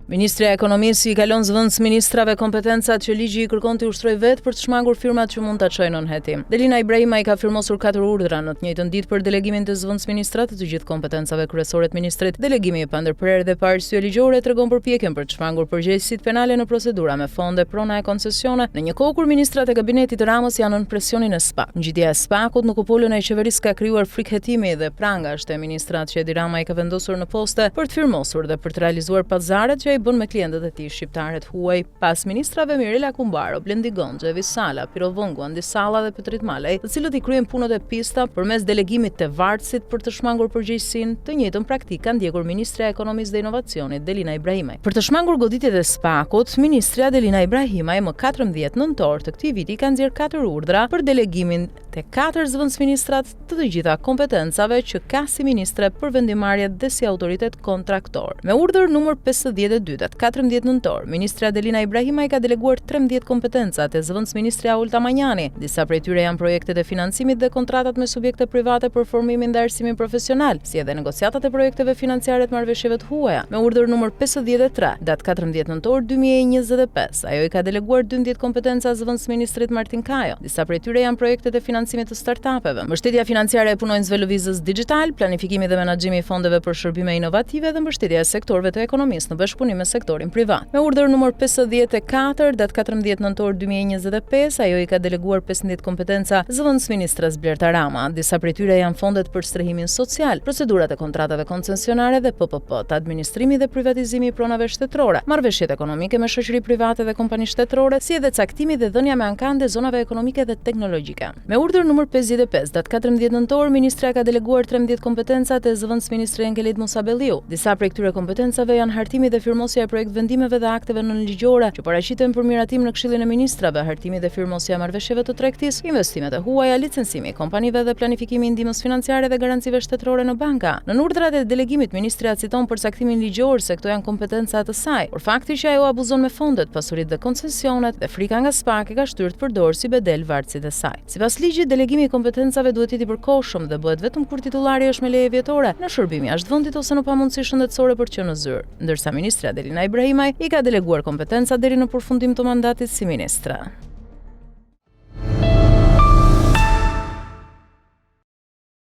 Ministria e Ekonomisë i kalon zëvendës ministrave kompetencat që ligji i kërkon të ushtrojë vetë për të shmangur firmat që mund ta çojnë në hetim. Delina Ibrahimaj ka firmosur 4 urdhra në të njëjtën ditë për delegimin të zëvendës ministrat të gjithë kompetencave kryesore të ministrit. Delegimi i pandërprerë dhe pa arsye ligjore tregon përpjekjen për të shmangur përgjegjësitë penale në procedura me fonde, prona e koncesione, në një kohë kur ministrat e kabinetit të Ramës janë në presionin e SPAK. Ngjitja e SPAK-ut në kupolën e qeverisë ka krijuar frikëhetimi dhe prangazh te ministrat që Edi Rama i ka vendosur në poste për të firmosur dhe për të realizuar pazaret që i bën me klientët e tij shqiptarët huaj pas ministrave Mirela Kumbaro, Blendi Gonxha, Visala, Pirovongu, Andi Salla dhe Petrit Malej, të cilët i kryen punët e pista përmes delegimit të vartësit për të shmangur përgjegjësinë. Të njëjtën praktikë ka ndjekur Ministria e Ekonomisë dhe Inovacionit Delina Ibrahimaj. Për të shmangur goditjet e SPAK-ut, Ministria Delina Ibrahimaj më 14 nëntor të këtij viti ka nxjerr 4 urdhra për delegimin te 4 zëvendës ministrat të gjitha kompetencave që ka si ministre për vendimarrje dhe si autoritet kontraktor. Me urdhër numër 52 datë 14 nëntor, Ministria Delina Ibrahimaj ka deleguar 13 kompetenca te zëvendës ministri Aulta Manjani. Disa prej tyre janë projektet e financimit dhe kontratat me subjekte private për formimin dhe arsimin profesional, si edhe negociatat e projekteve financiare të marrëveshjeve të huaja. Me urdhër numër 53 datë 14 nëntor 2025, ajo i ka deleguar 12 kompetenca zëvendës ministrit Martin Kajo. Disa prej tyre janë projektet e financimit të startupeve, mbështetja financiare e punonjësve lëvizjes digjital, planifikimi dhe menaxhimi i fondeve për shërbime inovative dhe mbështetja e sektorëve të ekonomisë në bashkëpunim me sektorin privat. Me urdhër numër 54 datë 14 nëntor 2025, ajo i ka deleguar 15 kompetenca zëvendës ministres Blerta Rama. Disa prej tyre janë fondet për strehimin social, procedurat e kontratave koncesionare dhe PPP, administrimi dhe privatizimi i pronave shtetërore, marrëveshjet ekonomike me shoqëri private dhe kompani shtetërore, si edhe caktimi dhe dhënia me ankande zonave ekonomike dhe teknologjike. Me urdhër numër 55 datë 14 nëntor, ministria ka deleguar 13 kompetenca te zëvendës ministri Engelit Musabelliu. Disa prej këtyre kompetencave janë hartimi dhe firmosja e projekt vendimeve dhe akteve nënligjore që paraqiten për miratim në Këshillin e Ministrave, hartimi dhe firmosja e marrëveshjeve të tregtisë, investimet e huaja, licencimi i kompanive dhe planifikimi i ndihmës financiare dhe garancive shtetërore në banka. Në urdhrat e delegimit, ministria citon përcaktimin ligjor se këto janë kompetenca të saj, por fakti që ajo abuzon me fondet, pasuritë dhe koncesionet dhe frika nga SPAK e ka shtyrë të përdorë si bedel vartësit e saj. Sipas ligjit, delegimi i kompetencave duhet të jetë i përkohshëm dhe bëhet vetëm kur titullari është me leje vjetore, në shërbim jashtë vendit ose në pamundësi shëndetësore për të qenë në zyrë, ndërsa ministra Delina Ibrahimaj i ka deleguar kompetenca deri në përfundim të mandatit si ministre.